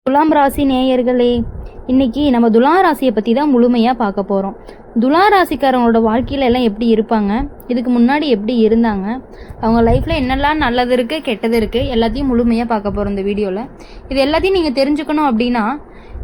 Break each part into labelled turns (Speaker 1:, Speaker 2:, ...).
Speaker 1: துலாம் ராசி நேயர்களே, இன்னைக்கு நம்ம துலாம் ராசியை பற்றி தான் முழுமையாக பார்க்க போகிறோம். துலாம் ராசிக்காரங்களோட வாழ்க்கையில எல்லாம் எப்படி இருப்பாங்க, இதுக்கு முன்னாடி எப்படி இருந்தாங்க, அவங்க லைஃப்பில் என்னெல்லாம் நல்லது இருக்குது கெட்டது இருக்குது, எல்லாத்தையும் முழுமையாக பார்க்க போகிறோம் இந்த வீடியோவில். இது எல்லாத்தையும் நீங்கள் தெரிஞ்சுக்கணும் அப்படின்னா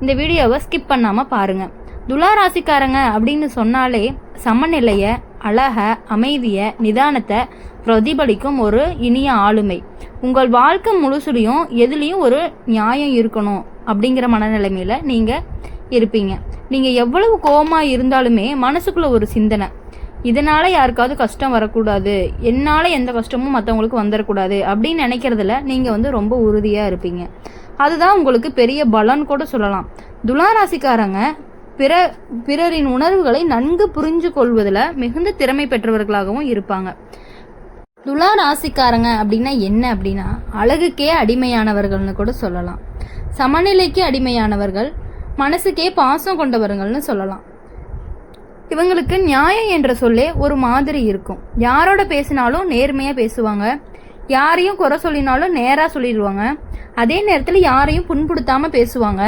Speaker 1: இந்த வீடியோவை ஸ்கிப் பண்ணாமல் பாருங்கள். துலா ராசிக்காரங்க அப்படின்னு சொன்னாலே சமநிலையை, அழகை, அமைதியை, நிதானத்தை பிரதிபலிக்கும் ஒரு இனிய ஆளுமை. உங்கள் வாழ்க்கை முழுசுலையும் எதுலேயும் ஒரு நியாயம் இருக்கணும் அப்படிங்கிற மனநிலைமையில் நீங்கள் இருப்பீங்க. நீங்கள் எவ்வளவு கோபமாக இருந்தாலுமே மனசுக்குள்ளே ஒரு சிந்தனை, இதனால் யாருக்காவது கஷ்டம் வரக்கூடாது, என்னால் எந்த கஷ்டமும் மற்றவங்களுக்கு வந்துடக்கூடாது அப்படின்னு நினைக்கிறதுல நீங்கள் ரொம்ப உறுதியாக இருப்பீங்க. அதுதான் உங்களுக்கு பெரிய பலன் கூட சொல்லலாம். துலா ராசிக்காரங்க பிறரின் உணர்வுகளை நன்கு புரிஞ்சு கொள்வதில் மிகுந்த திறமை பெற்றவர்களாகவும் இருப்பாங்க. துலா ராசிக்காரங்க அப்படின்னா என்ன அப்படின்னா, அழகுக்கே அடிமையானவர்கள்னு கூட சொல்லலாம், சமநிலைக்கு அடிமையானவர்கள், மனசுக்கே பாசம் கொண்டவர்கள்னு சொல்லலாம். இவங்களுக்கு நியாயம் என்ற சொல்லே ஒரு மாதிரி இருக்கும். யாரோட பேசினாலும் நேர்மையாக பேசுவாங்க, யாரையும் குறை சொல்லினாலும் நேராக சொல்லிடுவாங்க, அதே நேரத்தில் யாரையும் புண்படுத்தாமல் பேசுவாங்க.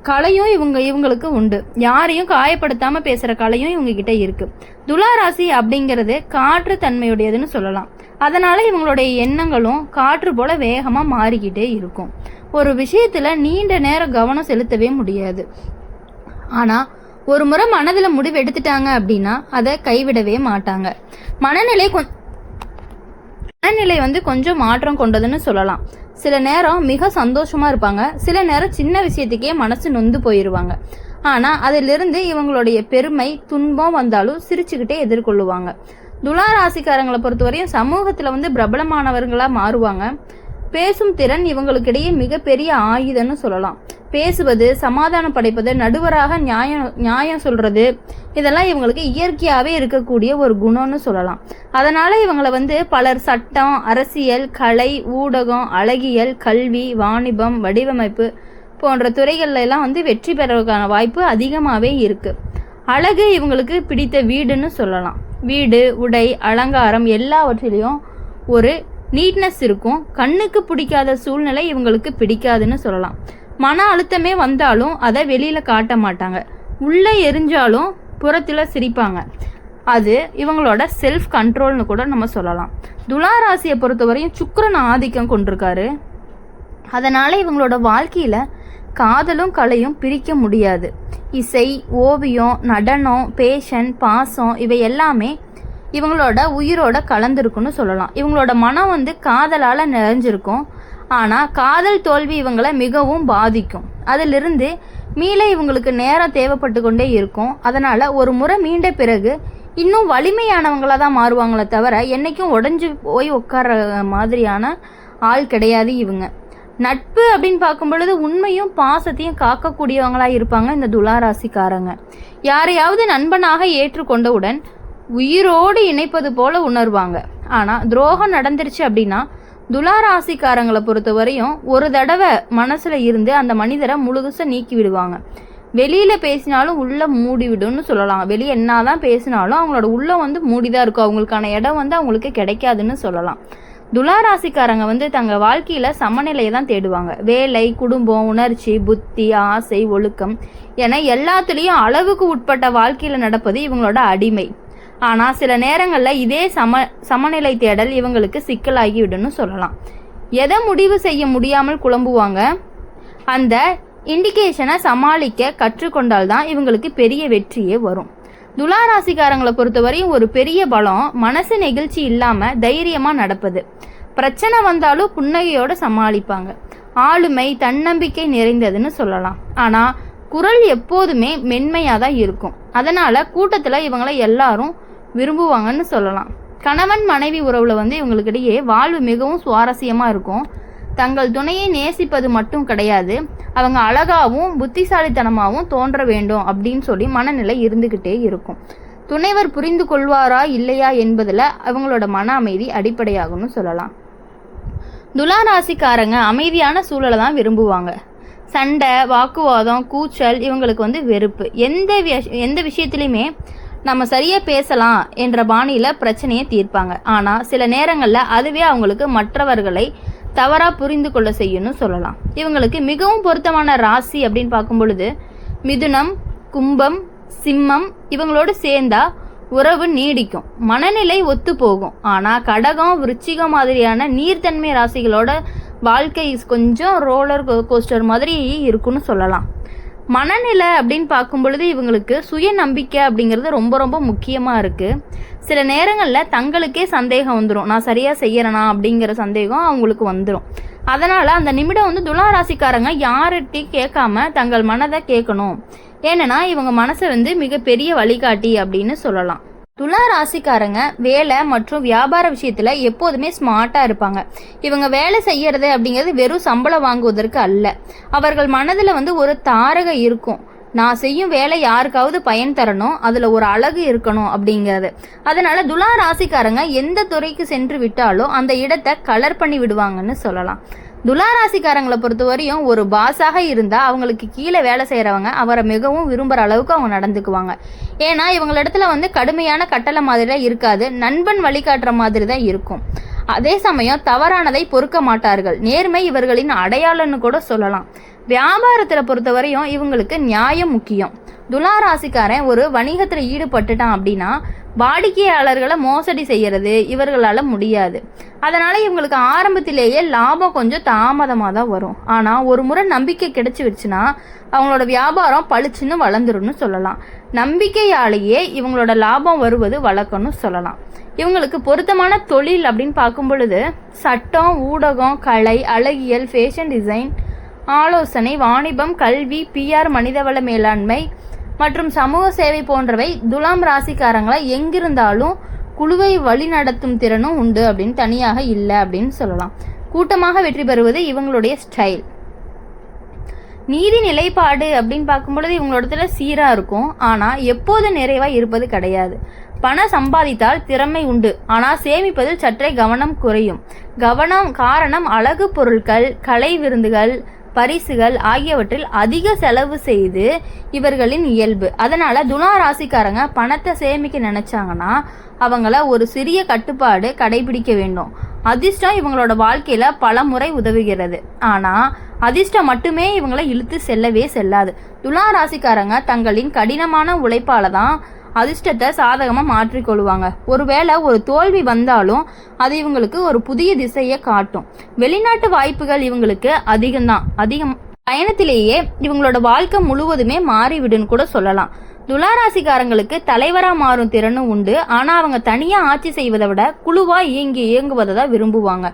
Speaker 1: கலையும் இவங்களுக்கு உண்டு, யாரையும் காயப்படுத்தாம பேசுற கலையும் இவங்க கிட்ட இருக்கு. துலா ராசி அப்படிங்கிறது காற்று தன்மையுடையதுன்னு சொல்லலாம். அதனால இவங்களுடைய எண்ணங்களும் காற்று போல வேகமா மாறிக்கிட்டே இருக்கும். ஒரு விஷயத்துல நீண்ட நேரம் கவனம் செலுத்தவே முடியாது. ஆனா ஒரு முறை மனதுல முடிவு எடுத்துட்டாங்க அப்படின்னா அதை கைவிடவே மாட்டாங்க. மனநிலை கொஞ்சம் மாற்றம் கொண்டதுன்னு சொல்லலாம். சில நேரம் மிக சந்தோஷமா இருப்பாங்க, சில நேரம் சின்ன விஷயத்துக்கே மனசு நொந்து போயிடுவாங்க. ஆனா அதிலிருந்து இவங்களுடைய பெருமை துன்பம் வந்தாலும் சிரிச்சுக்கிட்டே எதிர்கொள்ளுவாங்க. துலா ராசிக்காரங்களை பொறுத்தவரையும் சமூகத்துல பிரபலமானவர்களா மாறுவாங்க. பேசும் திறன் இவங்களுக்கிடையே மிகப்பெரிய ஆயுதம்னு சொல்லலாம். பேசுவது, சமாதானம் படைப்பது, நடுவராக நியாயம் சொல்றது, இதெல்லாம் இவங்களுக்கு இயற்கையாகவே இருக்கக்கூடிய ஒரு குணம்னு சொல்லலாம். அதனால இவங்களை பலர் சட்டம், அரசியல், கலை, ஊடகம், அழகியல், கல்வி, வாணிபம், வடிவமைப்பு போன்ற துறைகள்ல எல்லாம் வெற்றி பெறதுக்கான வாய்ப்பு அதிகமாகவே இருக்கு. அழகு இவங்களுக்கு பிடித்த வீடுன்னு சொல்லலாம். வீடு, உடை, அலங்காரம் எல்லாவற்றிலையும் ஒரு நீட்னஸ் இருக்கும். கண்ணுக்கு பிடிக்காத சூழ்நிலை இவங்களுக்கு பிடிக்காதுன்னு சொல்லலாம். மன அழுத்தமே வந்தாலும் அதை வெளியில காட்ட மாட்டாங்க. உள்ள எரிஞ்சாலும் புறத்துல சிரிப்பாங்க. அது இவங்களோட செல்ஃப் கண்ட்ரோல்னு கூட நம்ம சொல்லலாம். துலா ராசியை பொறுத்தவரையும் சுக்கிரன் ஆதிக்கம் கொண்டிருக்காரு. அதனால இவங்களோட வாழ்க்கையில காதலும் கலையும் பிரிக்க முடியாது. இசை, ஓவியம், நடனம், பேஷன், பாசம் இவை எல்லாமே இவங்களோட உயிரோட கலந்துருக்குன்னு சொல்லலாம். இவங்களோட மனம் காதலால் நிறைஞ்சிருக்கும். ஆனால் காதல் தோல்வி இவங்களை மிகவும் பாதிக்கும். அதிலிருந்து மீள இவங்களுக்கு நேரம் தேவைப்பட்டு கொண்டே இருக்கும். அதனால் ஒரு முறை மீண்ட பிறகு இன்னும் வலிமையானவங்களாக தான் மாறுவாங்களே தவிர என்னைக்கும் உடஞ்சி போய் உட்கார மாதிரியான ஆள் கிடையாது இவங்க. நட்பு அப்படின்னு பார்க்கும் பொழுது உண்மையும் பாசத்தையும் காக்கக்கூடியவங்களாக இருப்பாங்க இந்த துலா ராசிக்காரங்க. யாரையாவது நண்பனாக ஏற்றுக்கொண்டவுடன் உயிரோடு இணைப்பது போல உணர்வாங்க. ஆனால் துரோகம் நடந்துருச்சு அப்படின்னா துலா ராசிக்காரங்களை பொறுத்த வரையும் ஒரு தடவை மனசுல இருந்து அந்த மனிதரை முழுகுச நீக்கி விடுவாங்க. வெளியில பேசினாலும் உள்ள மூடி விடும்னு சொல்லலாம். வெளியே என்னதான் பேசினாலும் அவங்களோட உள்ள மூடிதான் இருக்கும். அவங்களுக்கான இடம் அவங்களுக்கு கிடைக்காதுன்னு சொல்லலாம். துலா ராசிக்காரங்க தங்க வாழ்க்கையில சமநிலையை தான் தேடுவாங்க. வேலை, குடும்பம், உணர்ச்சி, புத்தி, ஆசை, ஒழுக்கம் என எல்லாத்துலேயும் அளவுக்கு உட்பட்ட வாழ்க்கையில நடப்பது இவங்களோட அடிமை. ஆனால் சில நேரங்களில் இதே சமநிலை தேடல் இவங்களுக்கு சிக்கலாகி விடுன்னு சொல்லலாம். எதை முடிவு செய்ய முடியாமல் குழம்புவாங்க. அந்த இண்டிகேஷனை சமாளிக்க கற்றுக்கொண்டால்தான் இவங்களுக்கு பெரிய வெற்றியே வரும். துலா ராசிக்காரங்களை பொறுத்தவரையும் ஒரு பெரிய பலம் மனசு நெகிழ்ச்சி இல்லாமல் தைரியமாக நடப்பது. பிரச்சனை வந்தாலும் புன்னகையோடு சமாளிப்பாங்க. ஆளுமை, தன்னம்பிக்கை நிறைந்ததுன்னு சொல்லலாம். ஆனால் குரல் எப்போதுமே மென்மையாக தான் இருக்கும். அதனால் கூட்டத்தில் இவங்களை எல்லாரும் விரும்புவாங்கன்னு சொல்லலாம். கணவன் மனைவி உறவுல இவங்களுக்கிடையே வாழ்வு மிகவும் சுவாரஸ்யமாக இருக்கும். தங்கள் துணையை நேசிப்பது மட்டும் கிடையாது, அவங்க அழகாகவும் புத்திசாலித்தனமாகவும் தோன்ற வேண்டும் அப்படின்னு சொல்லி மனநிலை இருந்துக்கிட்டே இருக்கும். துணைவர் புரிந்து கொள்வாரா இல்லையா என்பதில் அவங்களோட மன அமைதி அடிப்படையாகும்னு சொல்லலாம். துலா ராசிக்காரங்க அமைதியான சூழலை தான் விரும்புவாங்க. சண்டை, வாக்குவாதம், கூச்சல் இவங்களுக்கு வெறுப்பு. எந்த விஷயத்துலையுமே நம்ம சரியாக பேசலாம் என்ற பாணியில் பிரச்சனையை தீர்ப்பாங்க. ஆனால் சில நேரங்களில் அதுவே அவங்களுக்கு மற்றவர்களை தவறாக புரிந்து கொள்ள செய்யணும்னு சொல்லலாம். இவங்களுக்கு மிகவும் பொருத்தமான ராசி அப்படின்னு பார்க்கும் பொழுது மிதுனம், கும்பம், சிம்மம் இவங்களோடு சேர்ந்தா உறவு நீடிக்கும், மனநிலை ஒத்து போகும். ஆனால் கடகம், விருச்சிகம் மாதிரியான நீர்த்தன்மை ராசிகளோட வாழ்க்கை கொஞ்சம் ரோலர் கோஸ்டர் மாதிரி இருக்குன்னு சொல்லலாம். மனநிலை அப்படின்னு பார்க்கும் பொழுது இவங்களுக்கு சுய நம்பிக்கை அப்படிங்கிறது ரொம்ப ரொம்ப முக்கியமாக இருக்குது. சில நேரங்களில் தங்களுக்கே சந்தேகம் வந்துடும், நான் சரியாக செய்யறேனா அப்படிங்கிற சந்தேகம் அவங்களுக்கு வந்துடும். அதனால் அந்த நிமிடம் துலா ராசிக்காரங்க யார்கிட்டையும் கேட்காம தங்கள் மனதை கேட்கணும். ஏன்னா இவங்க மனசை மிகப்பெரிய வழிகாட்டி அப்படின்னு சொல்லலாம். துலா ராசிக்காரங்க வேலை மற்றும் வியாபார விஷயத்துல எப்போதுமே ஸ்மார்ட்டா இருப்பாங்க. இவங்க வேலை செய்யறது அப்படிங்கிறது வெறும் சம்பளம் வாங்குவதற்கு அல்ல. அவர்கள் மனதுல ஒரு தாரக இருக்கும், நான் செய்யும் வேலை யாருக்காவது பயன் தரணும், அதுல ஒரு அழகு இருக்கணும் அப்படிங்கிறது. அதனால துலா ராசிக்காரங்க எந்த துறைக்கு சென்று விட்டாலும் அந்த இடத்தை கலர் பண்ணி விடுவாங்கன்னு சொல்லலாம். துலா ராசிக்காரங்களை பொறுத்தவரையும் ஒரு பாஸாக இருந்தால் அவங்களுக்கு கீழே வேலை செய்கிறவங்க அவரை மிகவும் விரும்புகிற அளவுக்கு அவங்க நடந்துக்குவாங்க. ஏன்னா இவங்களிடத்துல கடுமையான கட்டளை மாதிரி தான் இருக்காது, நண்பன் வழிகாட்டுற மாதிரி தான் இருக்கும். அதே சமயம் தவறானதை பொறுக்க மாட்டார்கள், நேர்மை இவர்களின் அடையாளம்னு கூட சொல்லலாம். வியாபாரத்தில் பொறுத்தவரையும் இவங்களுக்கு நியாயம் முக்கியம். துலா ராசிக்காரன் ஒரு வணிகத்தில் ஈடுபட்டுட்டான் அப்படின்னா வாடிக்கையாளர்களை மோசடி செய்யறது இவர்களால் முடியாது. அதனால் இவங்களுக்கு ஆரம்பத்திலேயே லாபம் கொஞ்சம் தாமதமாக தான் வரும். ஆனால் ஒரு முறை நம்பிக்கை கிடைச்சி வச்சுன்னா அவங்களோட வியாபாரம் பளிச்சுன்னு வளர்ந்துருன்னு சொல்லலாம். நம்பிக்கையாலேயே இவங்களோட லாபம் வருவது வழக்கம்னு சொல்லலாம். இவங்களுக்கு பொருத்தமான தொழில் அப்படின்னு பார்க்கும் பொழுது சட்டம், ஊடகம், கலை, அழகியல், ஃபேஷன் டிசைன், ஆலோசனை, வாணிபம், கல்வி, PR, மனிதவள மேலாண்மை மற்றும் சமூக சேவை போன்றவை துலாம் ராசிக்காரங்களை எங்கிருந்தாலும் குழுவை வழி நடத்தும் திறனும் உண்டு அப்படின்னு தனியாக இல்லை அப்படின்னு சொல்லலாம். கூட்டமாக வெற்றி பெறுவது இவங்களுடைய ஸ்டைல். நீதி நிலைப்பாடு அப்படின்னு பார்க்கும்பொழுது இவங்களோட சீராக இருக்கும், ஆனால் எப்போது நிறைவாக இருப்பது கிடையாது. பணம் சம்பாதித்தால் திறமை உண்டு, ஆனால் சேமிப்பதில் சற்றே கவனம் குறையும். காரணம் அழகு பொருட்கள், கலை விருந்துகள், பரிசுகள் ஆகியவற்றில் அதிக செலவு செய்து இவர்களின் இயல்பு. அதனால துலா ராசிக்காரங்க பணத்தை சேமிக்க நினைச்சாங்கன்னா அவங்கள ஒரு சிறிய கட்டுப்பாடு கடைபிடிக்க வேண்டும். அதிர்ஷ்டம் இவங்களோட வாழ்க்கையில பல முறை உதவுகிறது, ஆனா அதிர்ஷ்டம் மட்டுமே இவங்களை இழுத்து செல்லவே செல்லாது. துலா ராசிக்காரங்க தங்களின் கடினமான உழைப்பால தான் அதிர்ஷ்டத்தை சாதகமாக மாற்றிக்கொள்வாங்க. ஒருவேளை ஒரு தோல்வி வந்தாலும் அது இவங்களுக்கு ஒரு புதிய திசையை காட்டும். வெளிநாட்டு வாய்ப்புகள் இவங்களுக்கு அதிகம் பயணத்திலேயே இவங்களோட வாழ்க்கை முழுவதுமே மாறிவிடுன்னு கூட சொல்லலாம். துலா ராசிக்காரங்களுக்கு தலைவராக மாறும் திறனும் உண்டு, ஆனால் அவங்க தனியாக ஆட்சி செய்வதை விட குழுவாக இயங்குவதை தான் விரும்புவாங்க.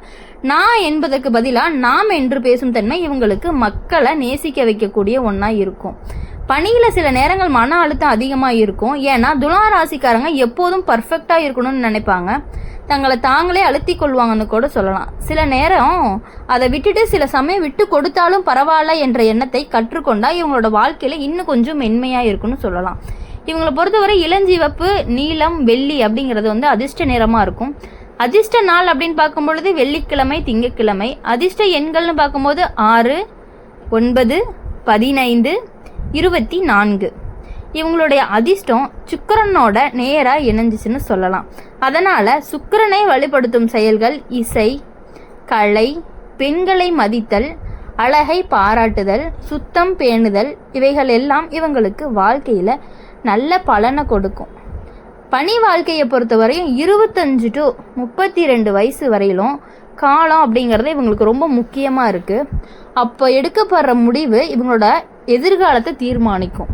Speaker 1: நான் என்பதற்கு பதிலாக நாம் என்று பேசும் தன்மை இவங்களுக்கு மக்களை நேசிக்க வைக்கக்கூடிய ஒன்றா இருக்கும். பணியில் சில நேரங்கள் மன அழுத்தம் அதிகமாக இருக்கும், ஏன்னா துலா ராசிக்காரங்க எப்போதும் பர்ஃபெக்டாக இருக்கணும்னு நினைப்பாங்க. தங்களை தாங்களே அழுத்தி கொள்வாங்கன்னு கூட சொல்லலாம். சில நேரம் அதை விட்டுட்டு சில சமயம் விட்டு கொடுத்தாலும் பரவாயில்ல என்ற எண்ணத்தை கற்றுக்கொண்டா இவங்களோட வாழ்க்கையில் இன்னும் கொஞ்சம் மென்மையாக இருக்குன்னு சொல்லலாம். இவங்களை பொறுத்தவரை இளஞ்சிவப்பு, நீலம், வெள்ளி அப்படிங்கிறது அதிர்ஷ்ட நிறமாக இருக்கும். அதிர்ஷ்ட நாள் அப்படின்னு பார்க்கும் பொழுது வெள்ளிக்கிழமை, திங்கட்கிழமை. அதிர்ஷ்ட எண்கள்னு பார்க்கும்போது 6, 9, 15, 24. இவங்களுடைய அதிர்ஷ்டம் சுக்கிரனோட நேராக இணைஞ்சிச்சுன்னு சொல்லலாம். அதனால் சுக்கிரனை வழிபடுத்தும் செயல்கள் இசை, கலை, பெண்களை மதித்தல், அழகை பாராட்டுதல், சுத்தம் பேணுதல் இவைகள் எல்லாம் இவங்களுக்கு வாழ்க்கையில் நல்ல பலனை கொடுக்கும். பணி வாழ்க்கையை பொறுத்தவரையும் 25 to 32 வயசு வரையிலும் காலம் அப்படிங்கிறது இவங்களுக்கு ரொம்ப முக்கியமாக இருக்குது. அப்போ எடுக்கப்படுற முடிவு இவங்களோட எதிர்காலத்தை தீர்மானிக்கும்.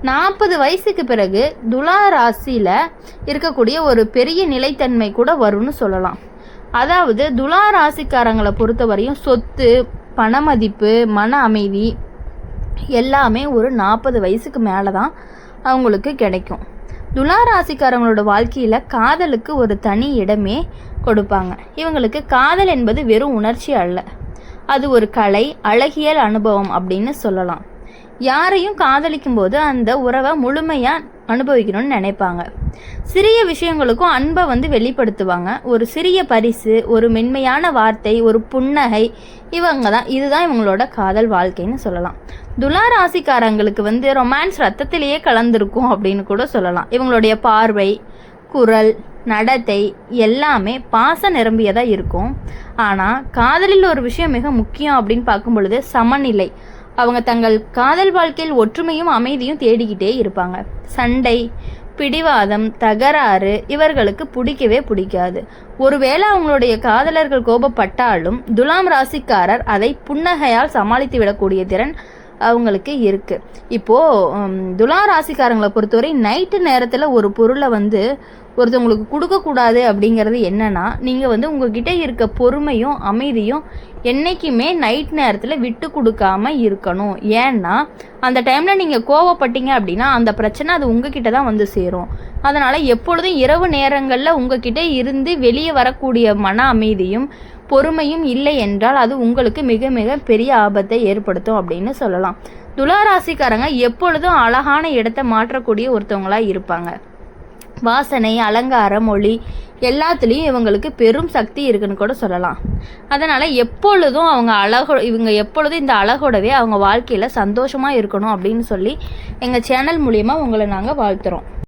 Speaker 1: 40 வயசுக்கு பிறகு துலா ராசியில் இருக்கக்கூடிய ஒரு பெரிய நிலைத்தன்மை கூட வரும்னு சொல்லலாம். அதாவது துலா ராசிக்காரங்களை பொறுத்தவரையும் சொத்து, பணமதிப்பு, மன அமைதி எல்லாமே ஒரு 40 வயசுக்கு மேலே தான் அவங்களுக்கு கிடைக்கும். துலா ராசிக்காரங்களோட வாழ்க்கையில் காதலுக்கு ஒரு தனி இடமே கொடுப்பாங்க. இவங்களுக்கு காதல் என்பது வெறும் உணர்ச்சி அல்ல, அது ஒரு கலை, அழகியல் அனுபவம் அப்படின்னு சொல்லலாம். யாரையும் காதலிக்கும் போது அந்த உறவை முழுமையாக அனுபவிக்கணும்னு நினைப்பாங்க. சிறிய விஷயங்களுக்கும் அன்பை வெளிப்படுத்துவாங்க. ஒரு சிறிய பரிசு, ஒரு மென்மையான வார்த்தை, ஒரு புன்னகை, இதுதான் இவங்களோட காதல் வாழ்க்கைன்னு சொல்லலாம். துலா ராசிக்காரங்களுக்கு ரொமான்ஸ் ரத்தத்திலேயே கலந்துருக்கும் அப்படின்னு கூட சொல்லலாம். இவங்களுடைய பார்வை, குரல், நடத்தை எல்லாமே பாசம் நிரம்பியதாக இருக்கும். ஆனால் காதலில் ஒரு விஷயம் மிக முக்கியம் அப்படின்னு பார்க்கும் பொழுது சமநிலை. அவங்க தங்கள் காதல் வாழ்க்கையில் ஒற்றுமையும் அமைதியும் தேடிக்கிட்டே இருப்பாங்க. சண்டை, பிடிவாதம், தகராறு இவர்களுக்கு பிடிக்கவே பிடிக்காது. ஒருவேளை அவங்களுடைய காதலர்கள் கோபப்பட்டாலும் துலாம் ராசிக்காரர் அதை புன்னகையால் சமாளித்து விடக்கூடிய திறன் அவங்களுக்கு இருக்கு. இப்போ துலாம் ராசிக்காரங்களை பொறுத்தவரை நைட்டு நேரத்தில் ஒரு பொருளை ஒருத்தவங்களுக்கு கொடுக்கக்கூடாது அப்படிங்கிறது என்னன்னா, நீங்கள் உங்ககிட்ட இருக்க பொறுமையும் அமைதியும் என்றைக்குமே நைட் நேரத்தில் விட்டு கொடுக்காம இருக்கணும். ஏன்னா அந்த டைமில் நீங்கள் கோவப்பட்டீங்க அப்படின்னா அந்த பிரச்சனை அது உங்ககிட்ட தான் சேரும். அதனால் எப்பொழுதும் இரவு நேரங்களில் உங்ககிட்ட இருந்து வெளியே வரக்கூடிய மன அமைதியும் பொறுமையும் இல்லை என்றால் அது உங்களுக்கு மிக மிக பெரிய ஆபத்தை ஏற்படுத்தும் அப்படின்னு சொல்லலாம். துளாராசிக்காரங்க எப்பொழுதும் அழகான இடத்தை மாற்றக்கூடிய ஒருத்தவங்களாக இருப்பாங்க. வாசனை, அலங்கார, மொழி எல்லாத்துலேயும் இவங்களுக்கு பெரும் சக்தி இருக்குன்னு கூட சொல்லலாம். அதனால் எப்பொழுதும் இவங்க எப்பொழுதும் இந்த அழகோடவே அவங்க வாழ்க்கையில் சந்தோஷமாக இருக்கணும் அப்படின்னு சொல்லி எங்கள் சேனல் மூலிமா உங்களை நாங்கள் வாழ்த்துறோம்.